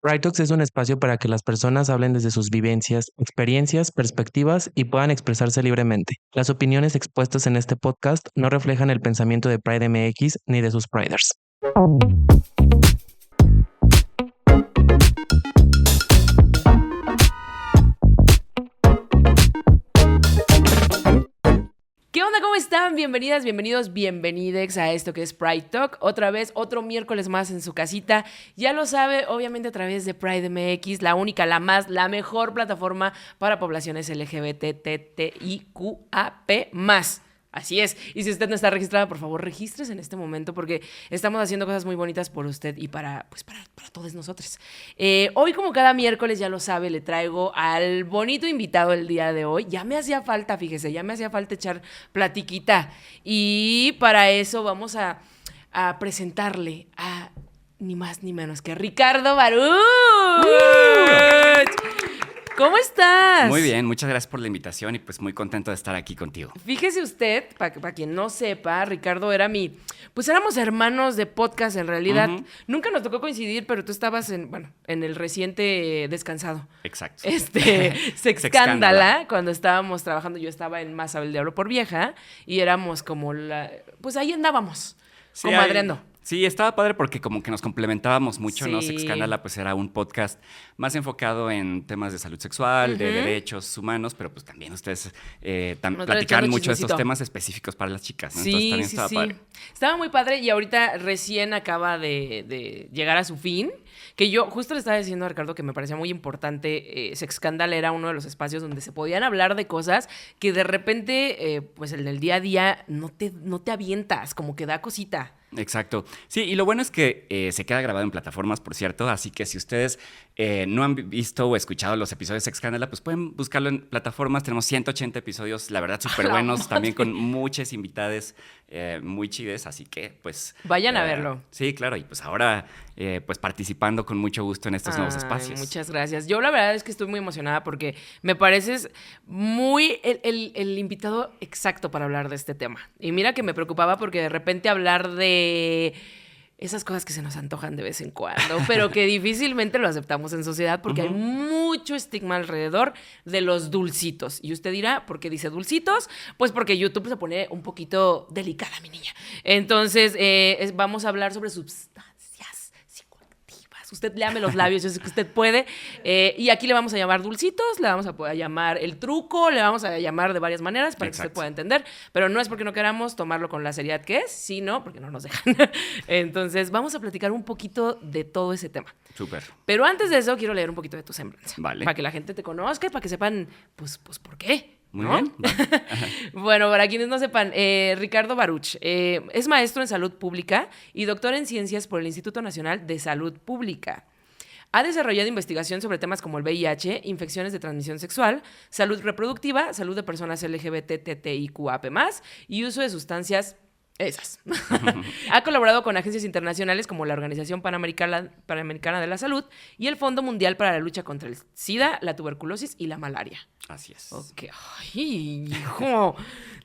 Pride Talks es un espacio para que las personas hablen desde sus vivencias, experiencias, perspectivas y puedan expresarse libremente. Las opiniones expuestas en este podcast no reflejan el pensamiento de Pride MX ni de sus Priders. ¿Qué onda? ¿Cómo están? Bienvenidas, bienvenidos, bienvenidex a esto que es Pride Talk. Otra vez, otro miércoles más en su casita. Ya lo sabe, obviamente a través de Pride MX, la única, la más, la mejor plataforma para poblaciones LGBTTIQAP+. Así es. Y si usted no está registrada, por favor, regístrese en este momento porque estamos haciendo cosas muy bonitas por usted y para todos nosotros. Hoy, como cada miércoles, ya lo sabe, le traigo al bonito invitado el día de hoy. Ya me hacía falta, fíjese, ya me hacía falta echar platiquita. Y para eso vamos a presentarle a ni más ni menos que Ricardo Baruch. ¿Cómo estás? Muy bien, muchas gracias por la invitación y pues muy contento de estar aquí contigo. Fíjese usted, para quien no sepa, Ricardo era pues éramos hermanos de podcast en realidad. Ujú. Nunca nos tocó coincidir, pero tú estabas en el reciente Descansado. Exacto. Sexcándala, cuando estábamos trabajando, yo estaba en Más Sabe el Diablo por Vieja y éramos como pues ahí andábamos, Sí, comadreando. Sí, estaba padre porque como que nos complementábamos mucho, ¿no? Sí. Sexcándala pues era un podcast más enfocado en temas de salud sexual, de derechos humanos, pero pues también ustedes Nos platicaban echando mucho de estos chismecito. temas específicos para las chicas, ¿no? Entonces también estaba padre. Estaba muy padre y ahorita recién acaba de llegar a su fin. Que yo justo le estaba diciendo a Ricardo que me parecía muy importante. Sexcándala era uno de los espacios donde se podían hablar de cosas que de repente, pues en el día a día, no te avientas, como que da cosita. Exacto. Sí, y lo bueno es que se queda grabado en plataformas, por cierto, así que si ustedes no han visto o escuchado los episodios de Sexcándala, pues pueden buscarlo en plataformas. Tenemos 180 episodios, la verdad, súper buenos, también con muchas invitadas muy chides, así que pues... Vayan a verlo. Sí, claro, y pues ahora pues participando con mucho gusto en estos nuevos Ay, espacios. muchas gracias. Yo la verdad es que estoy muy emocionada porque me pareces muy el invitado exacto para hablar de este tema. Y mira que me preocupaba porque de repente hablar de esas cosas que se nos antojan de vez en cuando, pero que difícilmente lo aceptamos en sociedad porque hay mucho estigma alrededor de los dulcitos. Y usted dirá, ¿por qué dice dulcitos? Pues porque YouTube se pone un poquito delicada, mi niña. Entonces, vamos a hablar sobre sustancias psicoactivas. Usted léame los labios, yo sé que usted puede. Y aquí le vamos a llamar dulcitos, le vamos a poder llamar el truco, le vamos a llamar de varias maneras para que usted pueda entender. Pero no es porque no queramos tomarlo con la seriedad que es, sino porque no nos dejan. Entonces, vamos a platicar un poquito de todo ese tema. Súper. Pero antes de eso, quiero leer un poquito de tu semblanza. Vale. Para que la gente te conozca y para que sepan, pues por qué. Muy ¿no? bien. Vale. Bueno, para quienes no sepan, Ricardo Baruch es maestro en salud pública y doctor en ciencias por el Instituto Nacional de Salud Pública. Ha desarrollado investigación sobre temas como el VIH, infecciones de transmisión sexual, salud reproductiva, salud de personas LGBTTIQAP+, y uso de sustancias esas. Ha colaborado con agencias internacionales como la Organización Panamericana de la Salud y el Fondo Mundial para la Lucha contra el SIDA, la tuberculosis y la malaria. Así es. Ok. Ay, hijo.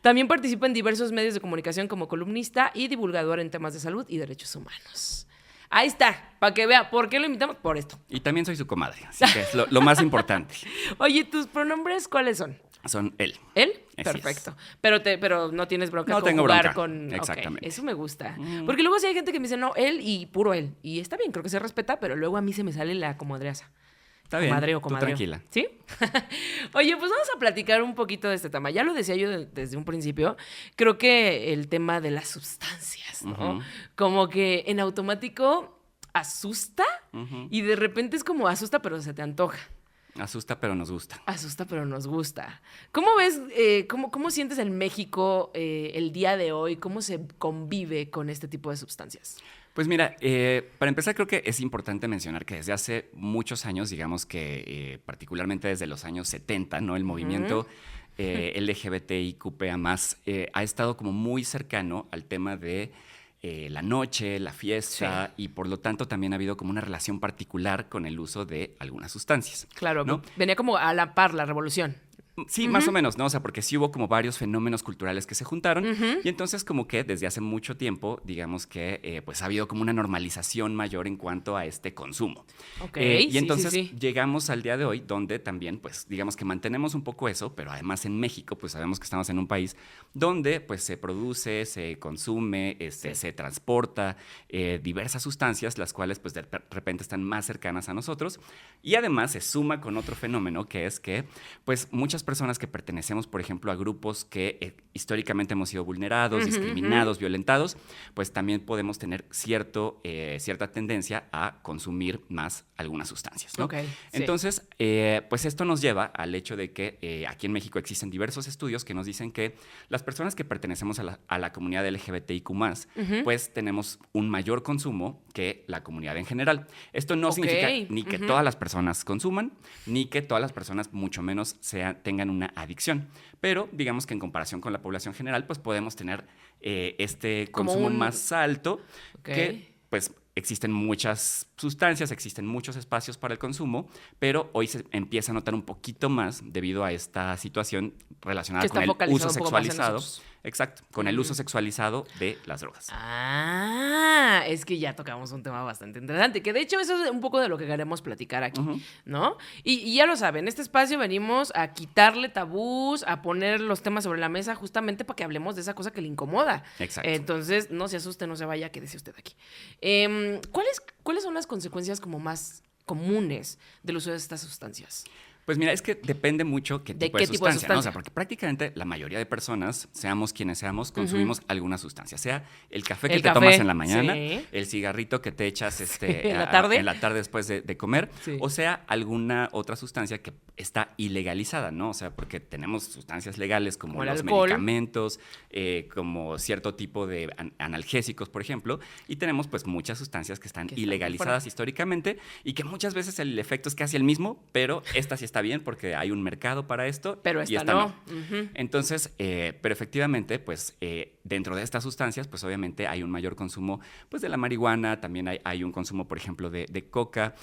También participa en diversos medios de comunicación como columnista y divulgador en temas de salud y derechos humanos. Ahí está, para que vea. ¿Por qué lo invitamos? Por esto. Y también soy su comadre, así que es lo más importante. Oye, ¿tus pronombres cuáles son? Son él. ¿Él? Así Perfecto. Pero no tienes bronca No con tengo jugar bronca. con... Exactamente. Ok, eso me gusta. Porque luego sí hay gente que me dice, no, él y puro él. Y está bien, creo que se respeta, pero luego a mí se me sale la comadreaza. Está bien, Comadre o tú comadre. tranquila. ¿Sí? Oye, pues vamos a platicar un poquito de este tema. Ya lo decía yo desde un principio. Creo que el tema de las sustancias, ¿no? Ujú. Como que en automático asusta y de repente es como asusta, pero se te antoja. Asusta, pero nos gusta. Asusta, pero nos gusta. ¿Cómo ves, cómo sientes en México el día de hoy? ¿Cómo se convive con este tipo de sustancias? Pues mira, para empezar creo que es importante mencionar que desde hace muchos años, digamos que particularmente desde los años 70, ¿no? El movimiento LGBTIQPA+, ha estado como muy cercano al tema de la noche, la fiesta, y por lo tanto también ha habido como una relación particular con el uso de algunas sustancias. Claro, ¿no? venía como a la par la revolución. Sí, más o menos, ¿no? O sea, porque sí hubo como varios fenómenos culturales que se juntaron y entonces como que desde hace mucho tiempo, digamos que pues ha habido como una normalización mayor en cuanto a este consumo. Ok, Y sí, entonces sí. llegamos al día de hoy donde también pues digamos que mantenemos un poco eso, pero además en México pues sabemos que estamos en un país donde pues se produce, se consume, Sí. se transporta diversas sustancias, las cuales pues de repente están más cercanas a nosotros y además se suma con otro fenómeno que es que pues muchas personas que pertenecemos, por ejemplo, a grupos que históricamente hemos sido vulnerados, discriminados, violentados, pues también podemos tener cierta tendencia a consumir más algunas sustancias, ¿no? Ok, sí. Entonces, pues esto nos lleva al hecho de que aquí en México existen diversos estudios que nos dicen que las personas que pertenecemos a la comunidad LGBTIQ+, pues tenemos un mayor consumo que la comunidad en general. Esto no significa ni que todas las personas consuman, ni que todas las personas mucho menos tengan una adicción. Pero digamos que en comparación con la población general, pues podemos tener este Como consumo un- más alto Ok. que pues existen muchas sustancias, existen muchos espacios para el consumo, pero hoy se empieza a notar un poquito más debido a esta situación relacionada Que está con el focalizado uso un poco más en sexualizado. nosotros. Exacto, con el uso sexualizado de las drogas. Ah, es que ya tocamos un tema bastante interesante, que de hecho eso es un poco de lo que queremos platicar aquí, ¿no? Y ya lo saben, en este espacio venimos a quitarle tabús, a poner los temas sobre la mesa justamente para que hablemos de esa cosa que le incomoda. Exacto. Entonces, no se asuste, no se vaya, quédese usted aquí. ¿Cuáles son las consecuencias como más comunes del uso de estas sustancias? Pues mira, es que depende mucho qué ¿De tipo qué de tipo de sustancia, ¿no? O sea, sustancia? porque prácticamente la mayoría de personas, seamos quienes seamos, consumimos alguna sustancia. Sea el café que El te café, tomas en la mañana, sí. el cigarrito que te echas ¿En la tarde? en la tarde después de comer, Sí. o sea alguna otra sustancia que está ilegalizada, ¿no? O sea, porque tenemos sustancias legales como Como el los alcohol. medicamentos, como cierto tipo de analgésicos, por ejemplo, y tenemos pues muchas sustancias que están Que están ilegalizadas fuera. históricamente y que muchas veces el efecto es casi el mismo, pero esta sí está bien porque hay un mercado para esto Pero y esta esta no. no. Entonces, pero efectivamente, pues dentro de estas sustancias, pues obviamente hay un mayor consumo pues de la marihuana, también hay un consumo, por ejemplo, de coca,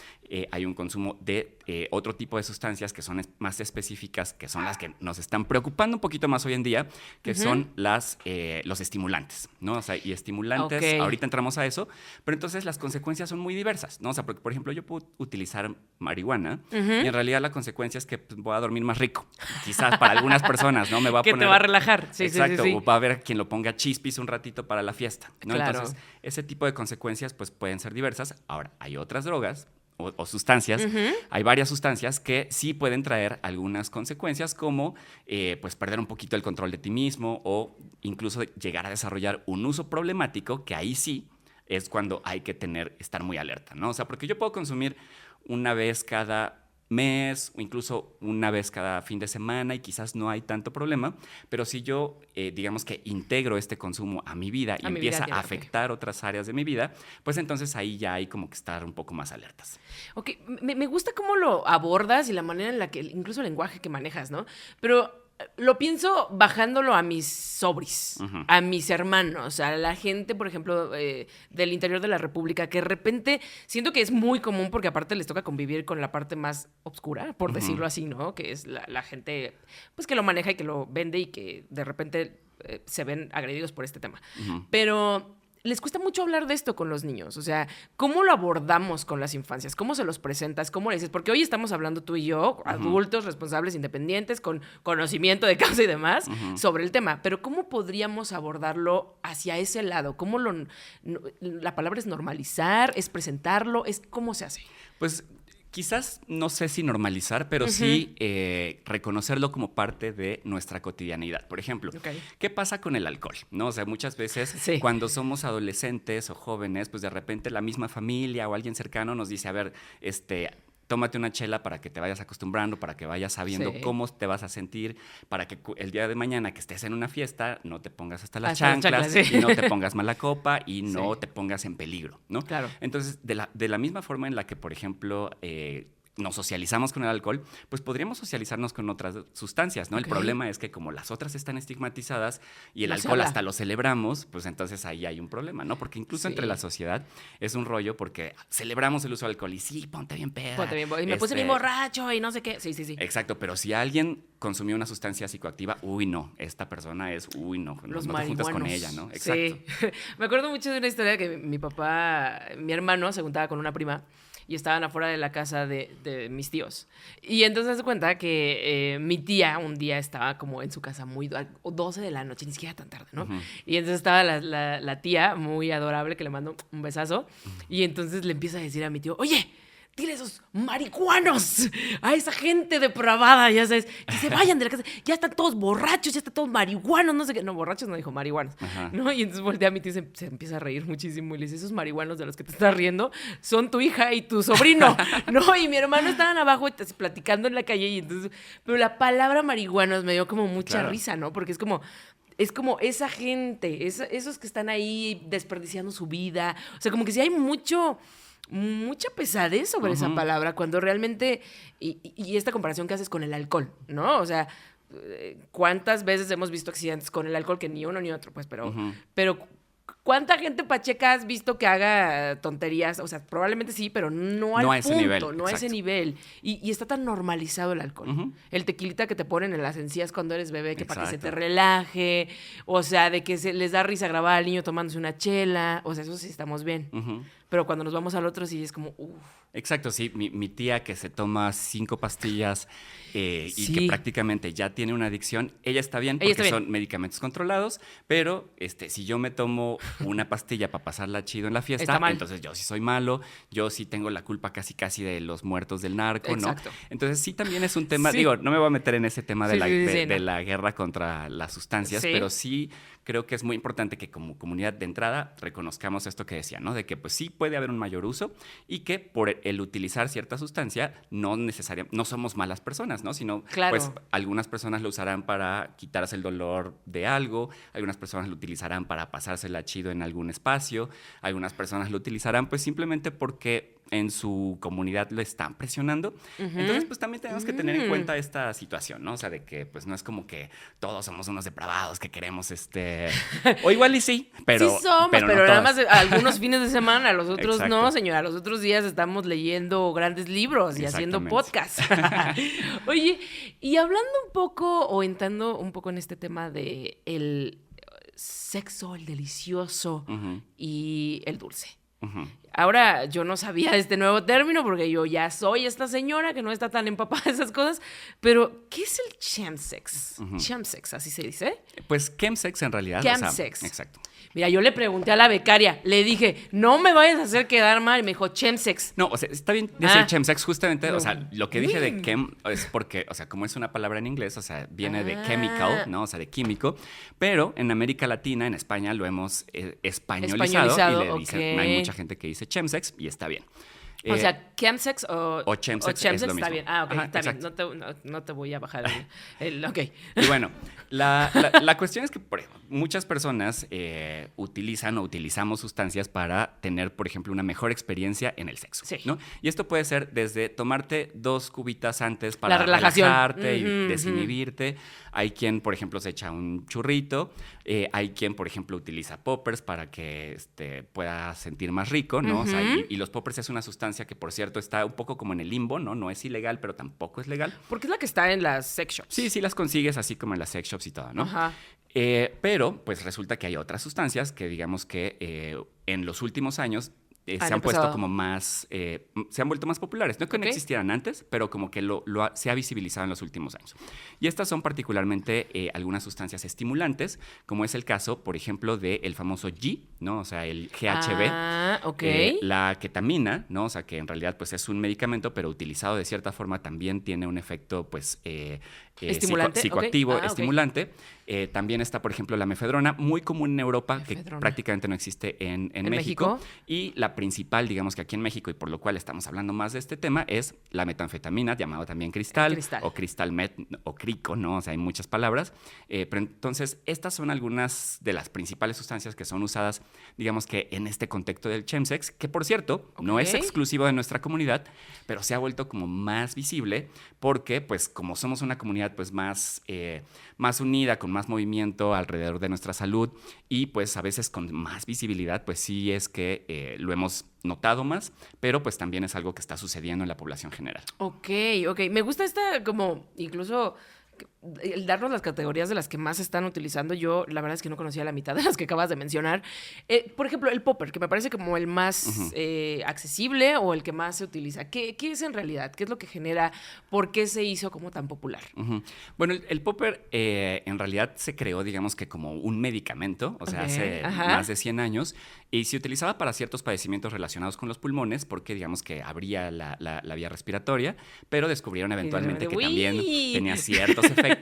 hay un consumo de otro tipo de sustancias que son más específicas, que son las que nos están preocupando un poquito más hoy en día, que son los estimulantes, ¿no? O sea, y estimulantes, Ok. ahorita entramos a eso, pero entonces las consecuencias son muy diversas, ¿no? O sea, porque, por ejemplo, yo puedo utilizar marihuana y en realidad la consecuencia es que pues, voy a dormir más rico. Quizás para algunas personas, ¿no? Me va a Que poner... te va a relajar. Sí, Exacto, sí, sí, sí. o va a haber quien lo ponga chispis un ratito para la fiesta, ¿no? Claro. Entonces, ese tipo de consecuencias pues pueden ser diversas. Ahora, hay otras drogas o sustancias, hay varias sustancias que sí pueden traer algunas consecuencias como pues perder un poquito el control de ti mismo o incluso llegar a desarrollar un uso problemático que ahí sí es cuando hay que estar muy alerta, ¿no? O sea, porque yo puedo consumir una vez cada mes o incluso una vez cada fin de semana y quizás no hay tanto problema, pero si yo, digamos que integro este consumo a mi vida y A mi vida empieza diaria, a afectar otras áreas de mi vida, pues entonces ahí ya hay como que estar un poco más alertas. Ok, me gusta cómo lo abordas y la manera en la que, incluso el lenguaje que manejas, ¿no? Pero lo pienso bajándolo a mis sobris, a mis hermanos, a la gente, por ejemplo, del interior de la República, que de repente siento que es muy común porque aparte les toca convivir con la parte más oscura, por decirlo así, ¿no? Que es la gente, pues que lo maneja y que lo vende y que de repente se ven agredidos por este tema. Pero les cuesta mucho hablar de esto con los niños. O sea, ¿cómo lo abordamos con las infancias? ¿Cómo se los presentas? ¿Cómo le dices? Porque hoy estamos hablando tú y yo, adultos, responsables, independientes, con conocimiento de causa y demás, sobre el tema. Pero ¿cómo podríamos abordarlo hacia ese lado? La palabra es normalizar, es presentarlo, es cómo se hace. Pues quizás no sé si normalizar, pero sí reconocerlo como parte de nuestra cotidianidad. Por ejemplo, ¿qué pasa con el alcohol? ¿No? O sea, muchas veces cuando somos adolescentes o jóvenes, pues de repente la misma familia o alguien cercano nos dice, a ver, tómate una chela para que te vayas acostumbrando, para que vayas sabiendo cómo te vas a sentir, para que el día de mañana que estés en una fiesta no te pongas hasta las chanclas y no te pongas mala copa y no te pongas en peligro, ¿no? Claro. Entonces, de la misma forma en la que, por ejemplo, nos socializamos con el alcohol, pues podríamos socializarnos con otras sustancias, ¿no? Ok. El problema es que como las otras están estigmatizadas y el No se alcohol habla. hasta lo celebramos, pues entonces ahí hay un problema, ¿no? Porque incluso Sí. entre la sociedad es un rollo porque celebramos el uso del alcohol y sí, ponte bien peda. Ponte bien, y me puse bien borracho y no sé qué. Sí, sí, sí. Exacto, pero si alguien consumió una sustancia psicoactiva, uy, no, esta persona es, uy, no, Los no te juntas con marihuanos. ella, ¿no? Exacto. Sí. Me acuerdo mucho de una historia que mi hermano se juntaba con una prima y estaban afuera de la casa de mis tíos. Y entonces se cuenta que mi tía un día estaba como en su casa muy 12 de la noche, ni siquiera tan tarde, ¿no? Ujú. Y entonces estaba la tía muy adorable que le mando un besazo y entonces le empieza a decir a mi tío, oye, dile a esos marihuanos, a esa gente depravada, ya sabes, que se vayan de la casa. Ya están todos borrachos, ya están todos marihuanos, no sé qué. No, borrachos no dijo, marihuanos. Ajá. ¿No? Y entonces voltea a mi tío y se empieza a reír muchísimo. Y le dice, esos marihuanos de los que te estás riendo son tu hija y tu sobrino. ¿No? Y mi hermano estaban abajo platicando en la calle. Y entonces, pero la palabra marihuanos me dio como mucha Claro. risa, ¿no? Porque es como esa gente, esos que están ahí desperdiciando su vida. O sea, como que sí hay mucha pesadez sobre esa Ujú. palabra cuando realmente, y esta comparación que haces con el alcohol, ¿no? O sea, ¿cuántas veces hemos visto accidentes con el alcohol que ni uno ni otro, pues, Ujú. pero ¿cuánta gente pacheca has visto que haga tonterías? O sea, probablemente sí, pero no al No a ese punto, nivel, no a ese exacto. nivel. Y está tan normalizado el alcohol. Ujú. El tequilita que te ponen en las encías cuando eres bebé, que para que se te Exacto. relaje, o sea, de que les da risa grabar al niño tomándose una chela, o sea, eso sí estamos bien. Ujú. Pero cuando nos vamos al otro sí es como, uff. Exacto, sí. Mi tía que se toma 5 pastillas y Sí. que prácticamente ya tiene una adicción, ella está bien Ella porque está bien. son medicamentos controlados, pero si yo me tomo una pastilla para pasarla chido en la fiesta, Está mal. entonces yo sí soy malo, yo sí tengo la culpa casi de los muertos del narco, Exacto. ¿no? Entonces sí también es un tema, Sí. digo, no me voy a meter en ese tema de, Sí, la, sí, sí, de no. la guerra contra las sustancias, Sí. pero sí creo que es muy importante que como comunidad de entrada reconozcamos esto que decía, ¿no? De que pues sí puede haber un mayor uso y que por el utilizar cierta sustancia no somos malas personas, ¿no? Sino Claro. pues algunas personas lo usarán para quitarse el dolor de algo, algunas personas lo utilizarán para pasársela chido en algún espacio, algunas personas lo utilizarán pues simplemente porque en su comunidad lo están presionando. Entonces, pues también tenemos que tener en cuenta esta situación, ¿no? O sea, de que pues no es como que todos somos unos depravados que queremos o igual y sí, pero sí somos, pero, no nada todos. más algunos fines de semana, los otros no, Exacto. señora. Los otros días estamos leyendo grandes libros y haciendo Exactamente. podcast. Oye, y hablando un poco o entrando un poco en este tema de el sexo, el delicioso Ujú, y el dulce. ujú. Ahora, yo no sabía de este nuevo término porque yo ya soy esta señora que no está tan empapada de esas cosas, pero ¿qué es el chemsex? Ujú. Chemsex, así se dice. Pues chemsex en realidad. o sea, Chemsex. exacto. Mira, yo le pregunté a la becaria, le dije, no me vayas a hacer quedar mal, y me dijo, chemsex. No, o sea, está bien decir Ah. chemsex justamente, No. o sea, lo que dije de Mm. chem es porque, o sea, como es una palabra en inglés, o sea, viene de Ah. chemical, ¿no? O sea, de químico, pero en América Latina, en España, lo hemos españolizado Españolizado, y le dicen, ok. hay mucha gente que dice chemsex y está bien. O sea, chemsex o chemsex es lo está mismo. bien. Ah, ok, Ajá, está bien. exacto. No te voy a bajar ok. Y bueno, la cuestión es que por ejemplo, muchas personas utilizan o utilizamos sustancias para tener, por ejemplo, una mejor experiencia en el sexo, Sí. ¿no? Y esto puede ser desde tomarte 2 cubitas antes La para relajación. relajarte y Ujú, desinhibirte. Hay quien, por ejemplo, se echa un churrito. Hay quien, por ejemplo, utiliza poppers para que pueda sentir más rico, ¿no? O sea, Ujú. y los poppers es una sustancia que, por cierto, está un poco como en el limbo, ¿no? No es ilegal, pero tampoco es legal. Porque es la que está en las sex shops. Sí, sí las consigues así como en las sex shops y todo, ¿no? Ajá. Pero, pues resulta que hay otras sustancias que digamos que en los últimos años se Han han puesto empezado. como más, se han vuelto más populares. No es que no Ok. existieran antes, pero como que se ha visibilizado en los últimos años. Y estas son particularmente algunas sustancias estimulantes, como es el caso, por ejemplo, del famoso G, ¿no? O sea, el GHB. Ah, ok. La ketamina, ¿no? O sea, que en realidad pues es un medicamento, pero utilizado de cierta forma también tiene un efecto pues Estimulante, psicoactivo, ok. Ah, ok. estimulante. También está, por ejemplo, la mefedrona, muy común en Europa, que Mefedrona. prácticamente no existe en ¿En México. México? Y la la principal, digamos que aquí en México, y por lo cual estamos hablando más de este tema, es la metanfetamina, llamado también cristal. O cristal met o crico, ¿no? O sea, hay muchas palabras. Pero entonces, estas son algunas de las principales sustancias que son usadas, digamos que en este contexto del chemsex, que por cierto, no es exclusivo de nuestra comunidad, pero se ha vuelto como más visible porque, pues, como somos una comunidad pues más unida, con más movimiento alrededor de nuestra salud y pues a veces con más visibilidad, pues sí es que lo hemos notado más, pero pues también es algo que está sucediendo en la población general. Ok. Me gusta esta como incluso el darnos las categorías de las que más se están utilizando. Yo la verdad es que no conocía la mitad de las que acabas de mencionar. Por ejemplo, el popper, que me parece como el más accesible o el que más se utiliza. ¿Qué es en realidad? ¿Qué es lo que genera? ¿Por qué se hizo como tan popular? Bueno, el popper en realidad se creó, digamos que como un medicamento, o sea, hace más de 100 años, y se utilizaba para ciertos padecimientos relacionados con los pulmones, porque digamos que abría la vía respiratoria, pero descubrieron eventualmente que también tenía ciertos efectos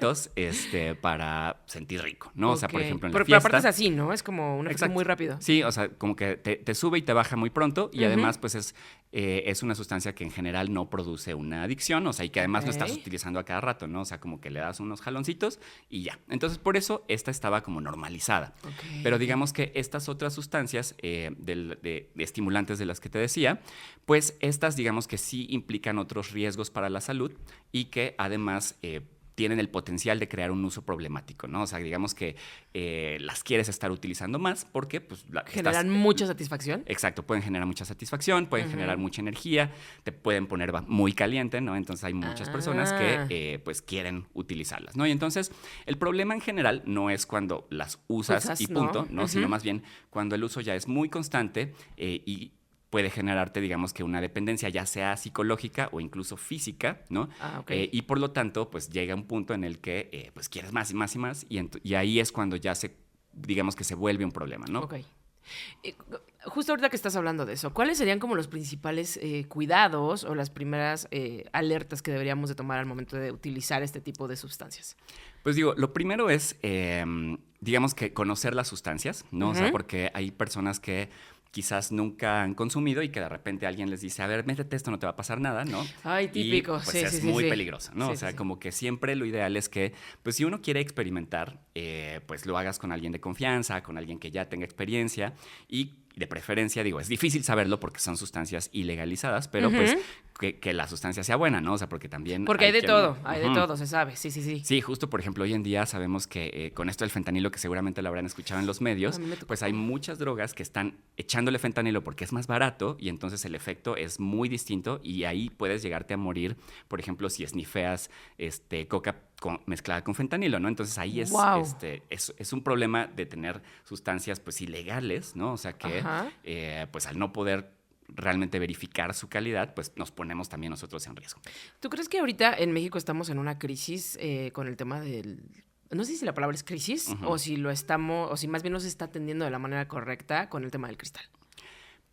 para sentir rico, ¿no? O sea, por ejemplo, en la fiesta... Pero aparte es así, ¿no? Es como un efecto muy rápido. Sí, o sea, como que te sube y te baja muy pronto y además, pues, es una sustancia que en general no produce una adicción, o sea, y que además lo estás utilizando a cada rato, ¿no? O sea, como que le das unos jaloncitos y ya. Entonces, por eso, esta estaba como normalizada. Pero digamos que estas otras sustancias de estimulantes de las que te decía, pues, estas, digamos que sí implican otros riesgos para la salud y que además... tienen el potencial de crear un uso problemático, ¿no? O sea, digamos que las quieres estar utilizando más porque... pues generan mucha satisfacción. Exacto, pueden generar mucha satisfacción, pueden generar mucha energía, te pueden poner muy caliente, ¿no? Entonces hay muchas personas que pues quieren utilizarlas, ¿no? Y entonces el problema en general no es cuando las usas y punto, ¿no? Sino más bien cuando el uso ya es muy constante y puede generarte, digamos que una dependencia, ya sea psicológica o incluso física, ¿no? Y por lo tanto, pues llega un punto en el que pues quieres más y más y más y ahí es cuando ya digamos que se vuelve un problema, ¿no? Ok. Justo ahorita que estás hablando de eso, ¿cuáles serían como los principales cuidados o las primeras alertas que deberíamos de tomar al momento de utilizar este tipo de sustancias? Pues digo, lo primero es, digamos que conocer las sustancias, ¿no? O sea, porque hay personas que quizás nunca han consumido y que de repente alguien les dice, a ver, métete esto, no te va a pasar nada, ¿no? Ay, típico. Y pues es muy peligroso, ¿no? O sea, como que siempre lo ideal es que, pues si uno quiere experimentar, pues lo hagas con alguien de confianza, con alguien que ya tenga experiencia y de preferencia, digo, es difícil saberlo porque son sustancias ilegalizadas, pero pues que la sustancia sea buena, ¿no? O sea, porque también... Porque hay de todo, se sabe, sí. Sí, justo, por ejemplo, hoy en día sabemos que con esto del fentanilo, que seguramente lo habrán escuchado en los medios, pues hay muchas drogas que están echándole fentanilo porque es más barato y entonces el efecto es muy distinto y ahí puedes llegarte a morir, por ejemplo, si esnifeas coca mezclada con fentanilo, ¿no? Entonces ahí es un problema de tener sustancias pues ilegales, ¿no? O sea que pues al no poder realmente verificar su calidad, pues nos ponemos también nosotros en riesgo. ¿Tú crees que ahorita en México estamos en una crisis con el tema del... No sé si la palabra es crisis o si lo estamos, o si más bien no se está atendiendo de la manera correcta con el tema del cristal?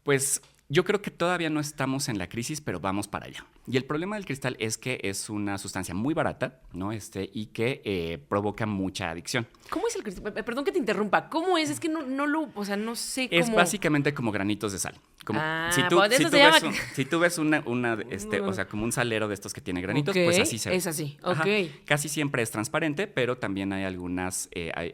Pues yo creo que todavía no estamos en la crisis, pero vamos para allá. Y el problema del cristal es que es una sustancia muy barata, ¿no? Y que provoca mucha adicción. ¿Cómo es el cristal? Perdón que te interrumpa. ¿Cómo es? Es que o sea, no sé cómo... Es básicamente como granitos de sal. Como si tú ves o sea, como un salero de estos que tiene granitos, pues así se ve. Es así, Casi siempre es transparente, pero también hay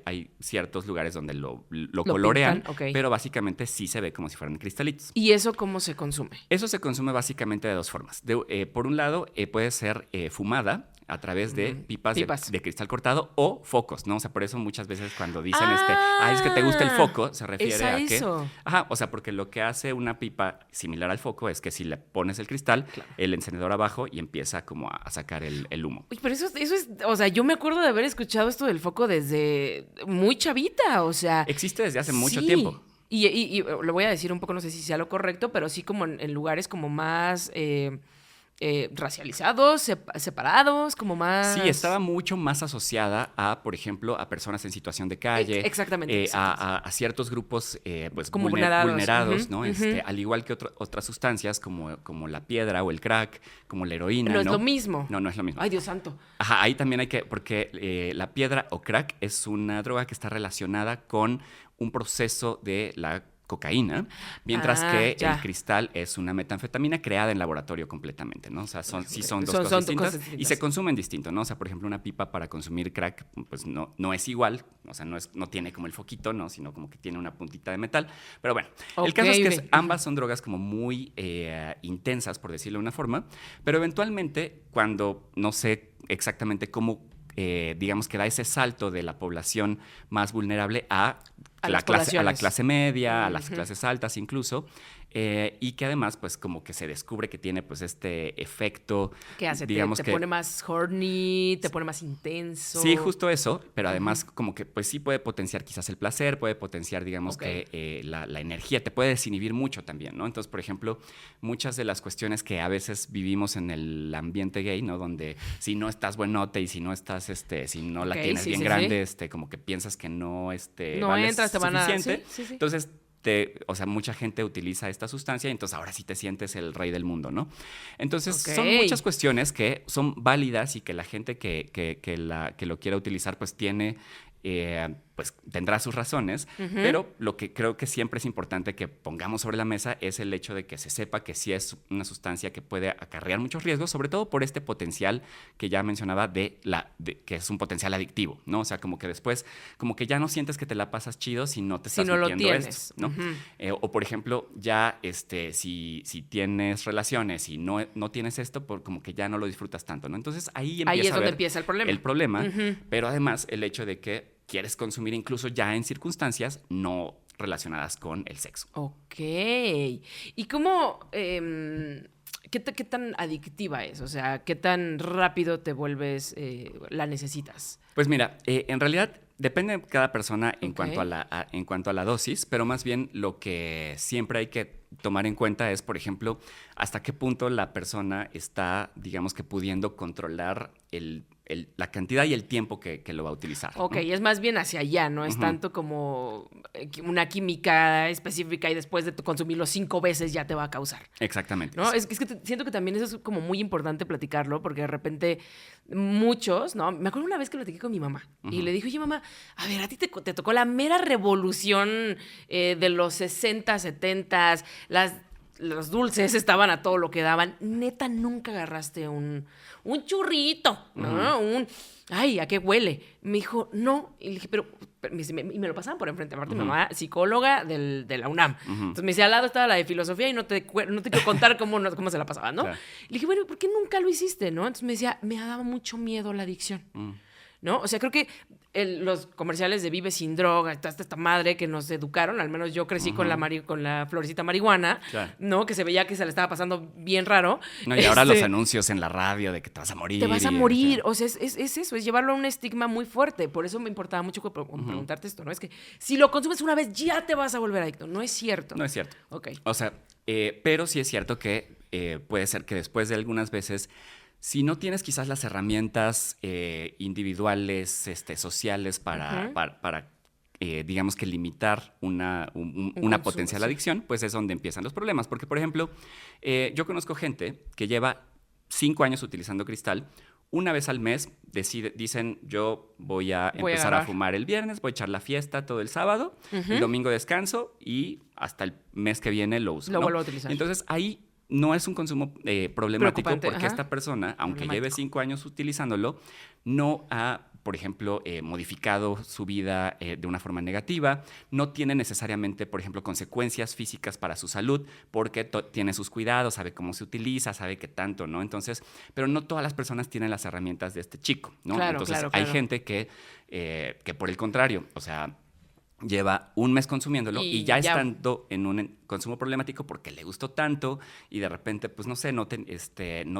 hay ciertos lugares donde lo colorean, pintan, pero básicamente sí se ve como si fueran cristalitos. ¿Y eso cómo se consume? Eso se consume básicamente de dos formas. Por un lado, puede ser fumada a través de pipas. De cristal cortado o focos, ¿no? O sea, por eso muchas veces cuando dicen es que te gusta el foco, se refiere a que... o sea, porque lo que hace una pipa similar al foco es que si le pones el cristal, el encendedor abajo y empieza como a sacar el humo. Uy, pero eso es, o sea, yo me acuerdo de haber escuchado esto del foco desde muy chavita, o sea... Existe desde hace mucho tiempo. Y lo voy a decir un poco, no sé si sea lo correcto, pero sí como en lugares como más... racializados, separados, como más... Sí, estaba mucho más asociada a, por ejemplo, a personas en situación de calle. Exactamente. A ciertos grupos pues como vulnerados, ¿no? Al igual que otras sustancias como la piedra o el crack, como la heroína. No es lo mismo. No es lo mismo. Ay, Dios santo. Ahí también hay que... Porque la piedra o crack es una droga que está relacionada con un proceso de la cocaína, mientras que ya. el cristal es una metanfetamina creada en laboratorio completamente, ¿no? O sea, son dos Son cosas distintas cosas distintas. y se consumen distinto, ¿no? O sea, por ejemplo, una pipa para consumir crack, pues no es igual, o sea, no tiene como el foquito, ¿no? Sino como que tiene una puntita de metal. Pero bueno, el caso es que ambas son drogas como muy intensas, por decirlo de una forma, pero eventualmente cuando no sé exactamente cómo digamos que da ese salto de la población más vulnerable a la clase media, a las clases altas incluso, y que además pues como que se descubre que tiene pues este efecto. ¿Qué hace? Digamos te pone más horny, te pone más intenso. Sí, justo eso, pero además como que pues sí puede potenciar quizás el placer, puede potenciar digamos que la energía, te puede desinhibir mucho también, ¿no? Entonces, por ejemplo, muchas de las cuestiones que a veces vivimos en el ambiente gay, ¿no? Donde si no estás buenote y si no estás, si no la tienes bien grande, como que piensas que no, no vales entras, te van suficiente. a... Sí. Entonces, o sea, mucha gente utiliza esta sustancia y entonces ahora sí te sientes el rey del mundo, ¿no? Entonces, son muchas cuestiones que son válidas y que la gente que lo quiera utilizar, pues tiene... pues tendrá sus razones, pero lo que creo que siempre es importante que pongamos sobre la mesa es el hecho de que se sepa que sí es una sustancia que puede acarrear muchos riesgos, sobre todo por este potencial que ya mencionaba que es un potencial adictivo, ¿no? O sea, como que después, como que ya no sientes que te la pasas chido si no te estás metiendo esto, ¿no? O por ejemplo, ya si tienes relaciones y no tienes esto, como que ya no lo disfrutas tanto, ¿no? Entonces ahí es donde empieza el problema. Pero además el hecho de que quieres consumir incluso ya en circunstancias no relacionadas con el sexo. Ok. ¿Y cómo, qué tan adictiva es? O sea, ¿qué tan rápido te vuelves, la necesitas? Pues mira, en realidad depende de cada persona en cuanto a la dosis, pero más bien lo que siempre hay que tomar en cuenta es, por ejemplo, hasta qué punto la persona está, digamos que pudiendo controlar la cantidad y el tiempo que lo va a utilizar. Ok, ¿no? es más bien hacia allá, no es tanto como una química específica y después de consumirlo 5 veces ya te va a causar. Exactamente. ¿No? Es que siento que también eso es como muy importante platicarlo, porque de repente muchos, ¿no? Me acuerdo una vez que platiqué con mi mamá y le dije, oye, mamá, a ver, a ti te tocó la mera revolución de los 60, 70, los dulces estaban a todo lo que daban. Neta, nunca agarraste un churrito, ¿no? Ay, ¿a qué huele? Me dijo, no. Y le dije, pero y me lo pasaban por enfrente. Aparte, mi mamá, psicóloga de la UNAM. Entonces me decía, al lado estaba la de filosofía y no te quiero contar cómo se la pasaba, ¿no? Claro. Le dije, bueno, ¿por qué nunca lo hiciste, no? Entonces me decía, me daba mucho miedo la adicción. ¿No? O sea, creo que los comerciales de Vive Sin Droga, esta madre que nos educaron, al menos yo crecí con la florecita marihuana, claro. ¿No? Que se veía que se le estaba pasando bien raro. No, y ahora los anuncios en la radio de que te vas a morir. Te vas a morir. O sea, es eso, es llevarlo a un estigma muy fuerte. Por eso me importaba mucho preguntarte esto, ¿no? Es que si lo consumes una vez, ya te vas a volver adicto. No es cierto. No es cierto. Ok. O sea, pero sí es cierto que puede ser que después de algunas veces, si no tienes quizás las herramientas individuales, sociales para digamos que limitar una potencial adicción, pues es donde empiezan los problemas. Porque, por ejemplo, yo conozco gente que lleva 5 años utilizando cristal. Una vez al mes dicen, yo voy a empezar a fumar el viernes, voy a echar la fiesta todo el sábado, el domingo descanso y hasta el mes que viene lo uso. Lo vuelvo a utilizar. Entonces, ahí no es un consumo problemático porque esta persona, aunque lleve 5 años utilizándolo, no ha, por ejemplo, modificado su vida de una forma negativa, no tiene necesariamente, por ejemplo, consecuencias físicas para su salud porque tiene sus cuidados, sabe cómo se utiliza, sabe qué tanto, ¿no? Entonces, pero no todas las personas tienen las herramientas de este chico, ¿no? Claro, entonces, claro. hay gente que por el contrario, o sea, lleva un mes consumiéndolo y ya estando en un consumo problemático porque le gustó tanto y de repente, pues no sé, no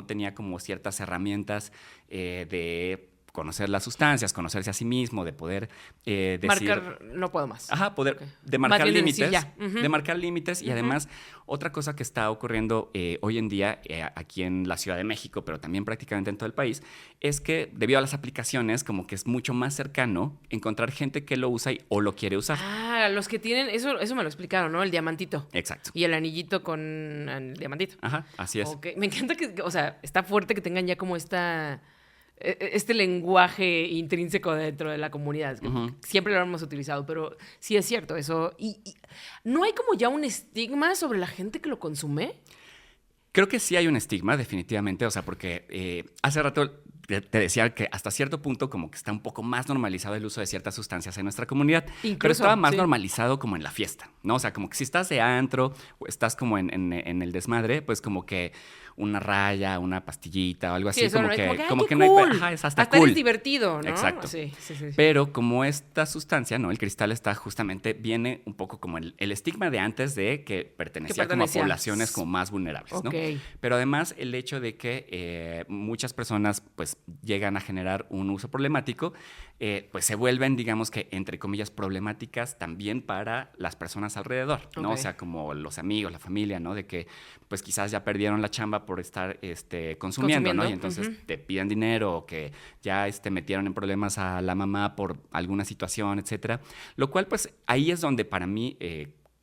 tenía como ciertas herramientas de conocer las sustancias, conocerse a sí mismo, de poder decir... no puedo más. Ajá, de marcar límites. De marcar límites y además otra cosa que está ocurriendo hoy en día aquí en la Ciudad de México, pero también prácticamente en todo el país, es que debido a las aplicaciones como que es mucho más cercano encontrar gente que lo usa o lo quiere usar. Ah, los que tienen, eso me lo explicaron, ¿no? El diamantito. Exacto. Y el anillito con el diamantito. Ajá, así es. Okay. Me encanta que, o sea, está fuerte que tengan ya como esta... este lenguaje intrínseco dentro de la comunidad. Que siempre lo hemos utilizado, pero sí es cierto eso. Y ¿no hay como ya un estigma sobre la gente que lo consume? Creo que sí hay un estigma, definitivamente, o sea, porque hace rato te decía que hasta cierto punto como que está un poco más normalizado el uso de ciertas sustancias en nuestra comunidad, Incluso, pero estaba más sí. normalizado como en la fiesta, ¿no? O sea, como que si estás de antro o estás como en el desmadre, pues como que una raya, una pastillita o algo así, Sí, eso como no es que, como que, como ¡ay, que qué no hay... cool! Ajá, es hasta Hasta cool. eres divertido, ¿no? Exacto. Sí. Pero como esta sustancia, ¿no? El cristal está justamente, viene un poco como el estigma de antes de que pertenecía como a poblaciones como más vulnerables, ¿no? Ok. Pero además el hecho de que muchas personas pues llegan a generar un uso problemático, pues se vuelven, digamos que, entre comillas, problemáticas también para las personas alrededor, ¿no? Ok. O sea, como los amigos, la familia, ¿no? De que pues quizás ya perdieron la chamba por estar consumiendo, ¿no? Y entonces te piden dinero o que ya metieron en problemas a la mamá por alguna situación, etcétera. Lo cual, pues, ahí es donde para mí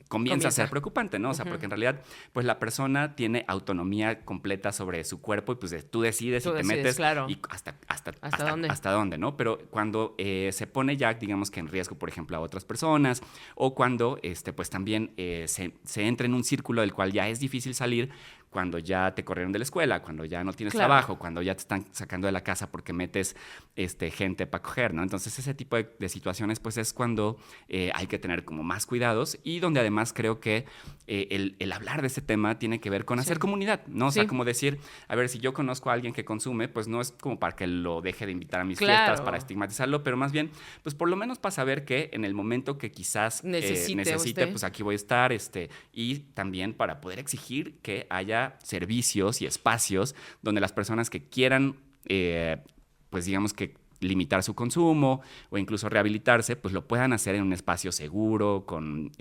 comienza a ser preocupante, ¿no? O sea, porque en realidad, pues, la persona tiene autonomía completa sobre su cuerpo y, pues, tú decides y te metes claro. y hasta dónde, ¿no? Pero cuando se pone ya, digamos que en riesgo, por ejemplo, a otras personas o cuando, pues, también se entra en un círculo del cual ya es difícil salir, cuando ya te corrieron de la escuela, cuando ya no tienes trabajo, cuando ya te están sacando de la casa porque metes gente para coger, ¿no? Entonces, ese tipo de situaciones, pues, es cuando hay que tener como más cuidados y donde además creo que el hablar de este tema tiene que ver con hacer comunidad, ¿no? O sea, como decir, a ver, si yo conozco a alguien que consume, pues no es como para que lo deje de invitar a mis fiestas, para estigmatizarlo, pero más bien, pues por lo menos para saber que en el momento que quizás necesite, pues aquí voy a estar, y también para poder exigir que haya servicios y espacios donde las personas que quieran, pues digamos que limitar su consumo o incluso rehabilitarse, pues lo puedan hacer en un espacio seguro, con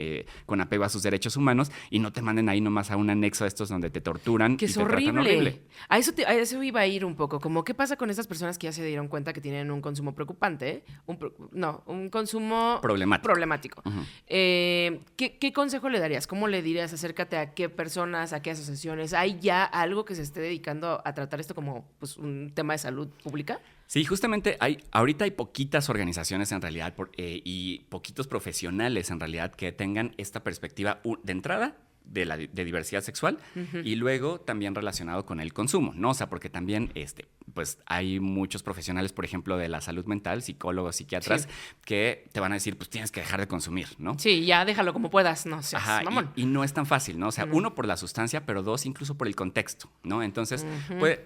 apego a sus derechos humanos y no te manden ahí nomás a un anexo de estos donde te torturan que y es te tratan horrible. horrible. A eso iba a ir un poco. Como, ¿qué pasa con esas personas que ya se dieron cuenta que tienen un consumo preocupante? Un consumo problemático. ¿Qué consejo le darías? ¿Cómo le dirías? Acércate a qué personas, a qué asociaciones. ¿Hay ya algo que se esté dedicando a tratar esto como pues, un tema de salud pública? Sí, justamente ahorita hay poquitas organizaciones en realidad y poquitos profesionales en realidad que tengan esta perspectiva de entrada de diversidad sexual y luego también relacionado con el consumo, ¿no? O sea, porque también pues hay muchos profesionales, por ejemplo, de la salud mental, psicólogos, psiquiatras, que te van a decir, pues tienes que dejar de consumir, ¿no? Sí, ya déjalo como puedas, no seas mamón. Y no es tan fácil, ¿no? O sea, uno, por la sustancia, pero dos, incluso por el contexto, ¿no? Entonces,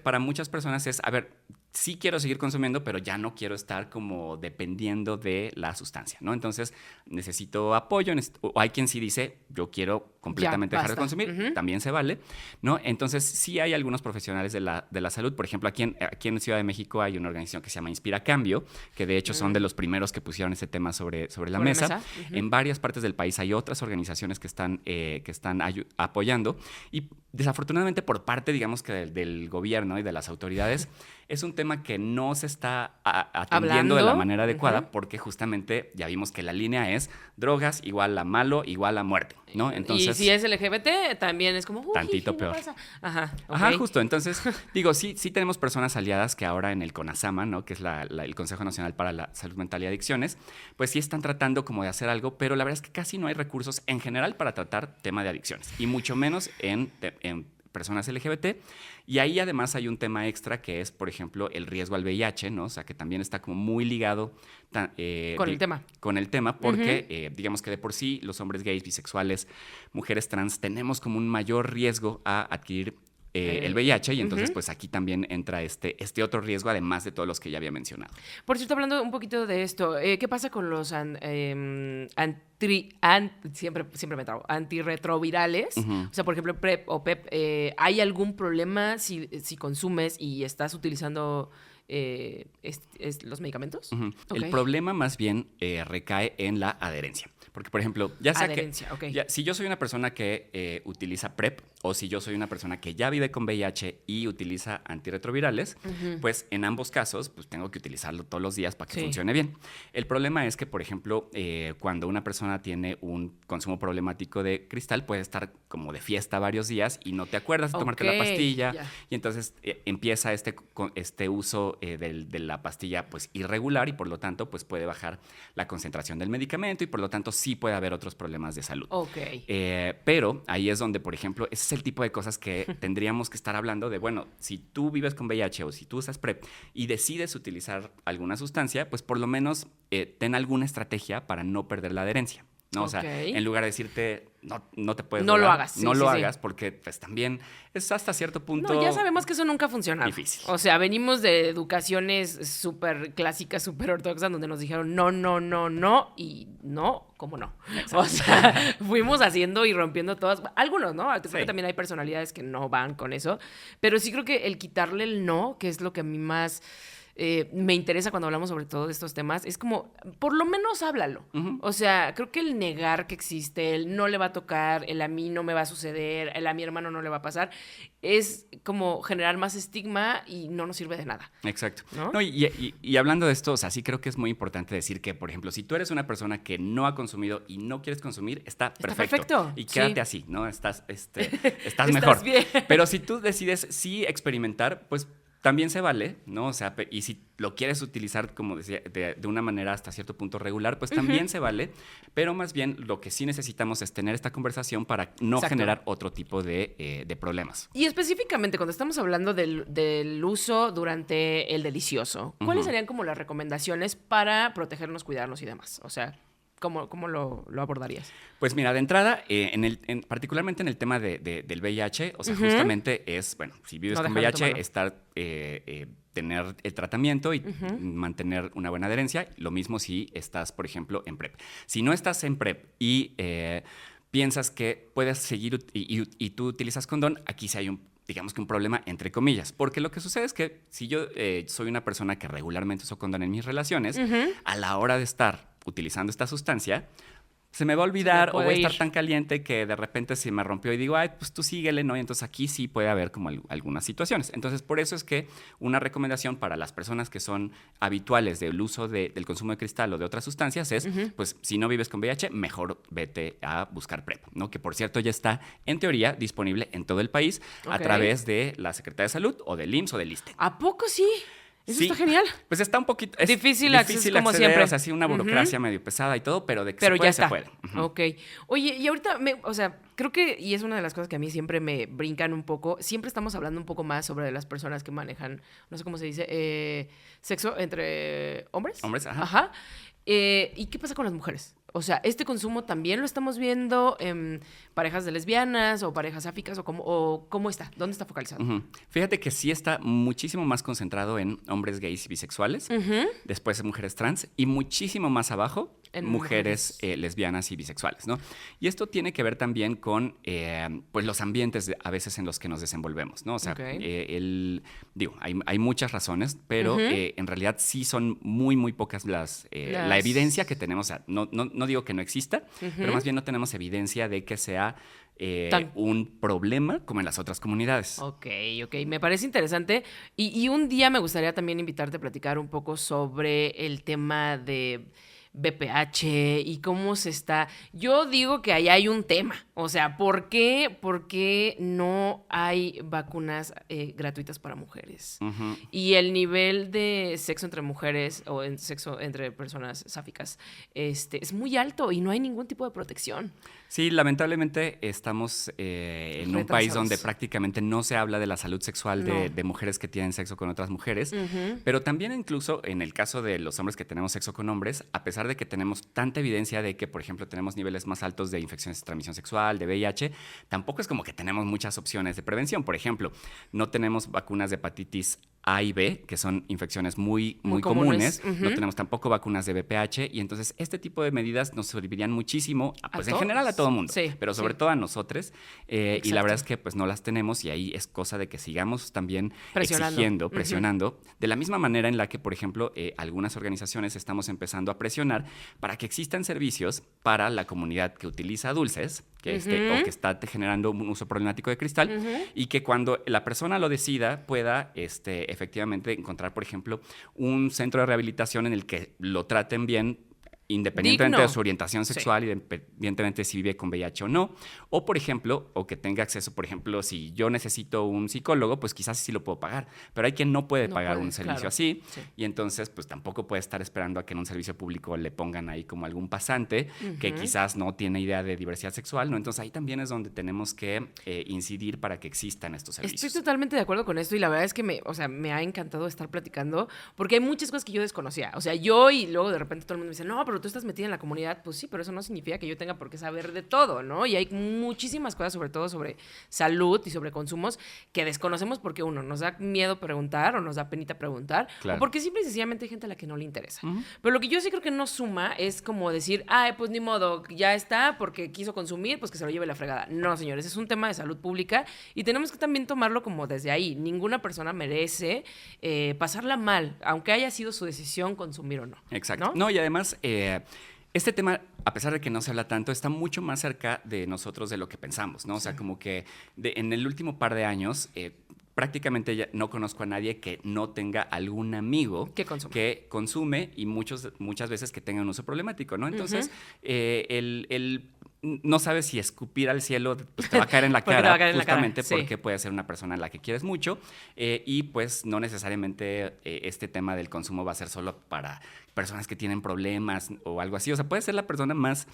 para muchas personas es, a ver, sí quiero seguir consumiendo, pero ya no quiero estar como dependiendo de la sustancia, ¿no? Entonces, necesito apoyo, o hay quien sí dice, yo quiero completamente dejar de consumir, también se vale, ¿no? Entonces, sí hay algunos profesionales de la salud, por ejemplo, aquí en Ciudad de México hay una organización que se llama Inspira Cambio, que de hecho son de los primeros que pusieron ese tema sobre la mesa. En varias partes del país hay otras organizaciones que están apoyando y desafortunadamente por parte, digamos que del gobierno y de las autoridades, es un tema que no se está atendiendo de la manera adecuada porque justamente ya vimos que la línea es drogas igual a malo, igual a muerte, ¿no? Entonces, y si es LGBT, también es como... tantito peor. Ajá, justo. Entonces, digo, sí tenemos personas aliadas que ahora en el CONASAMA, ¿no? Que es el Consejo Nacional para la Salud Mental y Adicciones, pues sí están tratando como de hacer algo, pero la verdad es que casi no hay recursos en general para tratar tema de adicciones, y mucho menos en personas LGBT. Y ahí además hay un tema extra que es, por ejemplo, el riesgo al VIH, ¿no? O sea, que también está como muy ligado con el tema porque digamos que de por sí los hombres gays, bisexuales, mujeres trans tenemos como un mayor riesgo a adquirir el VIH y entonces pues aquí también entra este otro riesgo además de todos los que ya había mencionado. Por cierto, hablando un poquito de esto, ¿qué pasa con los siempre me trago, antirretrovirales? O sea, por ejemplo, PrEP o PEP, ¿hay algún problema si consumes y estás utilizando los medicamentos? El problema más bien recae en la adherencia. Porque, por ejemplo, ya sea Adherencia, ok. si yo soy una persona que utiliza PrEP o si yo soy una persona que ya vive con VIH y utiliza antirretrovirales, pues en ambos casos pues tengo que utilizarlo todos los días para que funcione bien. El problema es que, por ejemplo, cuando una persona tiene un consumo problemático de cristal, puede estar como de fiesta varios días y no te acuerdas de tomarte la pastilla. Y entonces empieza este uso de la pastilla pues irregular y por lo tanto pues puede bajar la concentración del medicamento y por lo tanto sí puede haber otros problemas de salud. Pero ahí es donde, por ejemplo, ese es el tipo de cosas que tendríamos que estar hablando de, bueno, si tú vives con VIH o si tú usas PrEP y decides utilizar alguna sustancia, pues por lo menos ten alguna estrategia para no perder la adherencia. ¿No? O sea, en lugar de decirte, no te puedes no drogar, lo hagas. no lo hagas, porque pues también es hasta cierto punto... No, ya sabemos que eso nunca funciona. Difícil. O sea, venimos de educaciones súper clásicas, súper ortodoxas, donde nos dijeron no, y no, ¿cómo no? Exacto. O sea, fuimos haciendo y rompiendo todas. Algunos, ¿no? Creo que también hay personalidades que no van con eso, pero sí creo que el quitarle el no, que es lo que a mí más... me interesa cuando hablamos sobre todo de estos temas, es como, por lo menos háblalo. O sea, creo que el negar que existe, el no le va a tocar, el a mí no me va a suceder, el a mi hermano no le va a pasar, es como generar más estigma y no nos sirve de nada. Exacto. ¿No? No, y hablando de esto, o sea, sí creo que es muy importante decir que, por ejemplo, si tú eres una persona que no ha consumido y no quieres consumir, está perfecto. Y quédate así, ¿no? Estás mejor. Bien. Pero si tú decides sí experimentar, pues también se vale, ¿no? O sea, y si lo quieres utilizar, como decía, de una manera hasta cierto punto regular, pues también se vale, pero más bien lo que sí necesitamos es tener esta conversación para no generar otro tipo de problemas. Y específicamente, cuando estamos hablando del uso durante el delicioso, ¿cuáles serían como las recomendaciones para protegernos, cuidarnos y demás? O sea, ¿cómo lo abordarías? Pues mira, de entrada, particularmente en el tema del VIH, o sea, justamente es, bueno, si vives con VIH, tener el tratamiento y mantener una buena adherencia. Lo mismo si estás, por ejemplo, en PrEP. Si no estás en PrEP y piensas que puedes seguir y tú utilizas condón, aquí sí hay digamos que un problema entre comillas, porque lo que sucede es que si yo soy una persona que regularmente uso condón en mis relaciones, a la hora de estar utilizando esta sustancia, se me va a olvidar o voy a estar tan caliente que de repente se me rompió y digo, ay, pues tú síguele, ¿no? Y entonces aquí sí puede haber como algunas situaciones. Entonces, por eso es que una recomendación para las personas que son habituales del uso del consumo de cristal o de otras sustancias es, pues, si no vives con VIH, mejor vete a buscar PrEP, ¿no? Que, por cierto, ya está, en teoría, disponible en todo el país a través de la Secretaría de Salud o del IMSS o del ISSSTE. ¿A poco sí? Eso está genial. Pues está un poquito... Difícil acceder, como siempre. O sea, sí, una burocracia medio pesada y todo, pero de que se puede. Ok. Oye, y ahorita, o sea, creo que, y es una de las cosas que a mí siempre me brincan un poco, siempre estamos hablando un poco más sobre las personas que manejan, no sé cómo se dice, sexo entre hombres. Hombres, ajá. Ajá. ¿Y qué pasa con las mujeres? O sea, ¿este consumo también lo estamos viendo en parejas de lesbianas o parejas sáficas o cómo está? ¿Dónde está focalizado? Fíjate que sí está muchísimo más concentrado en hombres gays y bisexuales, después en mujeres trans y muchísimo más abajo en mujeres lesbianas y bisexuales, ¿no? Y esto tiene que ver también con pues los ambientes a veces en los que nos desenvolvemos, ¿no? O sea, hay muchas razones, pero en realidad sí son muy, muy pocas la evidencia que tenemos. O sea, no digo que no exista, pero más bien no tenemos evidencia de que sea un problema como en las otras comunidades. Ok. Me parece interesante. Y un día me gustaría también invitarte a platicar un poco sobre el tema de BPH y cómo se está... Yo digo que ahí hay un tema. O sea, ¿por qué no hay vacunas gratuitas para mujeres? Y el nivel de sexo entre mujeres o sexo entre personas sáficas es muy alto y no hay ningún tipo de protección. Sí, lamentablemente estamos en un país donde prácticamente no se habla de la salud sexual de mujeres que tienen sexo con otras mujeres, pero también incluso en el caso de los hombres que tenemos sexo con hombres, a pesar de que tenemos tanta evidencia de que, por ejemplo, tenemos niveles más altos de infecciones de transmisión sexual, de VIH, tampoco es como que tenemos muchas opciones de prevención. Por ejemplo, no tenemos vacunas de hepatitis A y B, que son infecciones muy Muy comunes. comunes. No tenemos tampoco vacunas de VPH y entonces este tipo de medidas nos servirían muchísimo, pues en todos? general a todo mundo, Sí, pero sobre todo a nosotros. Y la Exacto. verdad es que pues no las tenemos y ahí es cosa de que sigamos también Presionando. exigiendo, presionando, de la misma manera en la que, por ejemplo, algunas organizaciones estamos empezando a presionar para que existan servicios para la comunidad que utiliza dulces, que o que está generando un uso problemático de cristal, y que cuando la persona lo decida pueda efectivamente encontrar, por ejemplo, un centro de rehabilitación en el que lo traten bien, independientemente Digno. de su orientación sexual, independientemente de si vive con VIH o no, o por ejemplo, o que tenga acceso, por ejemplo, si yo necesito un psicólogo, pues quizás sí lo puedo pagar, pero hay quien no puede No pagar puede, un servicio claro. así, Sí. y entonces pues tampoco puede estar esperando a que en un servicio público le pongan ahí como algún pasante que quizás no tiene idea de diversidad sexual, ¿no? Entonces ahí también es donde tenemos que incidir para que existan estos servicios. Estoy totalmente de acuerdo con esto y la verdad es que me ha encantado estar platicando porque hay muchas cosas que yo desconocía. O sea, yo y luego de repente todo el mundo me dice, no, pero tú estás metida en la comunidad. Pues sí, pero eso no significa que yo tenga por qué saber de todo, ¿no? Y hay muchísimas cosas, sobre todo sobre salud y sobre consumos, que desconocemos porque uno nos da miedo preguntar o nos da penita preguntar, Claro. o porque simple y sencillamente hay gente a la que no le interesa. Pero lo que yo sí creo que no suma es como decir, ay, pues ni modo, ya está, porque quiso consumir, pues que se lo lleve la fregada. No, señores, es un tema de salud pública y tenemos que también tomarlo como desde ahí. Ninguna persona merece pasarla mal, aunque haya sido su decisión consumir o no. Exacto. ¿No? No, y además, este tema, a pesar de que no se habla tanto, está mucho más cerca de nosotros de lo que pensamos, ¿no? O sea, como que en el último par de años, prácticamente ya no conozco a nadie que no tenga algún amigo Que consume. que consume y muchas veces que tenga un uso problemático, ¿no? Entonces, el no sabes si escupir al cielo pues, te va a caer en la Porque te cara, va a caer en la cara, justamente sí. porque puede ser una persona a la que quieres mucho y pues no necesariamente este tema del consumo va a ser solo para personas que tienen problemas o algo así. O sea, puede ser la persona más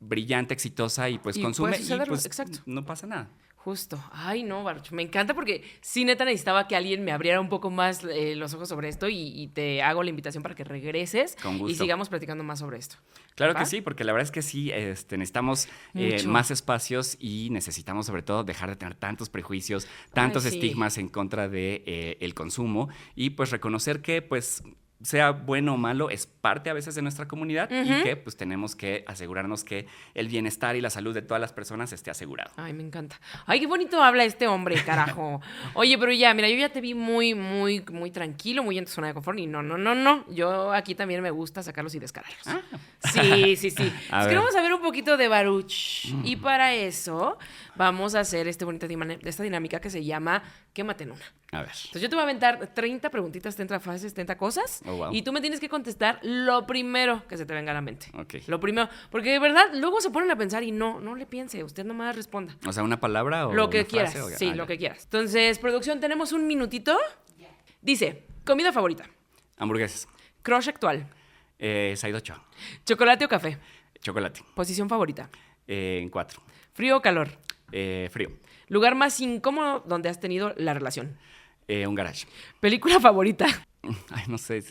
brillante, exitosa y pues Y consume puede y sucederlo, pues exacto. no pasa nada. Justo. Ay, no, Baruch, me encanta porque sí, neta, necesitaba que alguien me abriera un poco más los ojos sobre esto y te hago la invitación para que regreses Con gusto. y sigamos platicando más sobre esto. Claro ¿Va? que sí, porque la verdad es que sí, necesitamos Mucho. más espacios y necesitamos sobre todo dejar de tener tantos prejuicios, tantos Ay, sí. estigmas en contra de el consumo y pues reconocer que pues sea bueno o malo, es parte a veces de nuestra comunidad y que pues tenemos que asegurarnos que el bienestar y la salud de todas las personas esté asegurado. Ay, me encanta. Ay, qué bonito habla este hombre, carajo. Oye, pero ya, mira, yo ya te vi muy, muy, muy tranquilo, muy en tu zona de confort. Y no. Yo aquí también me gusta sacarlos y descararlos. Sí. A Es que ver. vamos a ver un poquito de Baruch. Y para eso vamos a hacer esta dinámica que se llama Quémate en una. A ver. Entonces yo te voy a aventar 30 preguntitas, 30 frases, 30 cosas. Oh, wow. Y tú me tienes que contestar lo primero que se te venga a la mente. Ok. Lo primero. Porque de verdad, luego se ponen a pensar y no le piense. Usted nomás responda. O sea, una palabra o Lo que una quieras. frase, o- Sí, ah, lo ya. que quieras. Entonces, producción, tenemos un minutito. Dice, comida favorita. Hamburguesas. Crush actual. Saido Ochoa. Chocolate o café. Chocolate. Posición favorita. En 4. Frío o calor. Frío. Lugar más incómodo donde has tenido la relación. Un garage. Película favorita. Ay, no sé.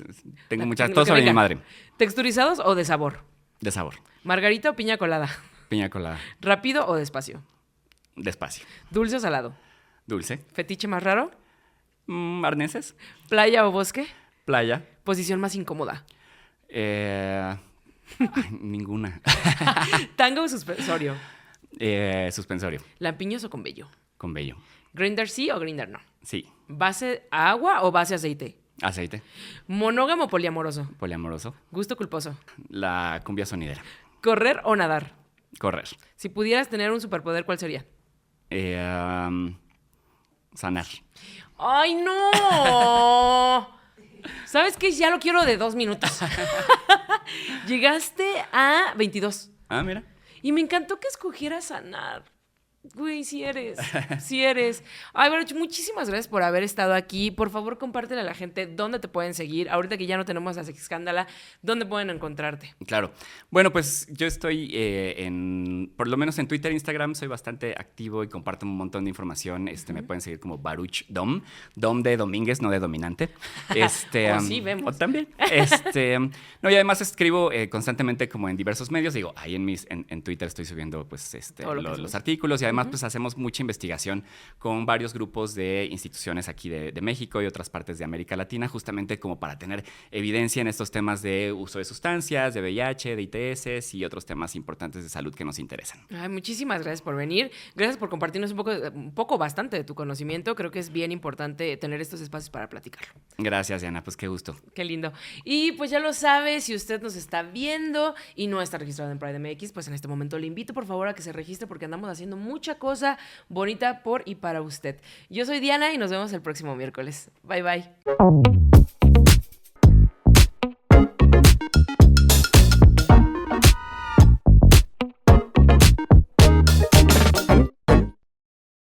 Tengo muchas. Lo Todo que sobre mi venga. madre. Texturizados o de sabor. De sabor. Margarita o piña colada. Piña colada. Rápido o despacio. Despacio. Dulce o salado. Dulce. Fetiche más raro. Arneses. Playa o bosque. Playa. Posición más incómoda. Ninguna. Tango o suspensorio. Suspensorio. Lampiños o con vello. Con vello. Grinder sí o grinder no. Sí. ¿Base agua o base aceite? Aceite. ¿Monógamo o poliamoroso? Poliamoroso. ¿Gusto culposo? La cumbia sonidera. ¿Correr o nadar? Correr. Si pudieras tener un superpoder, ¿cuál sería? Sanar. ¡Ay, no! ¿Sabes qué? Ya lo quiero de 2 minutos. Llegaste a 22. Ah, mira. Y me encantó que escogieras sanar. Güey, sí eres. Sí eres. Ay, Baruch, muchísimas gracias por haber estado aquí. Por favor, compártele a la gente dónde te pueden seguir. Ahorita que ya no tenemos a Sexscándala, ¿dónde pueden encontrarte? Claro. Bueno, pues yo estoy por lo menos en Twitter e Instagram, soy bastante activo y comparto un montón de información. Me pueden seguir como Baruch Dom. Dom de Domínguez, no de dominante. Sí, vemos. O también. No, y además escribo constantemente como en diversos medios. Digo, ahí en Twitter estoy subiendo pues Todo lo que subes. los artículos y además además pues hacemos mucha investigación con varios grupos de instituciones aquí de México y otras partes de América Latina, justamente como para tener evidencia en estos temas de uso de sustancias, de VIH, de ITS y otros temas importantes de salud que nos interesan. Ay, muchísimas gracias por venir. Gracias por compartirnos bastante de tu conocimiento. Creo que es bien importante tener estos espacios para platicarlo. Gracias, Diana, pues qué gusto. Qué lindo. Y pues ya lo sabe, si usted nos está viendo y no está registrado en Pride MX, pues en este momento le invito por favor a que se registre porque andamos haciendo mucha cosa bonita por y para usted. Yo soy Diana y nos vemos el próximo miércoles. Bye bye.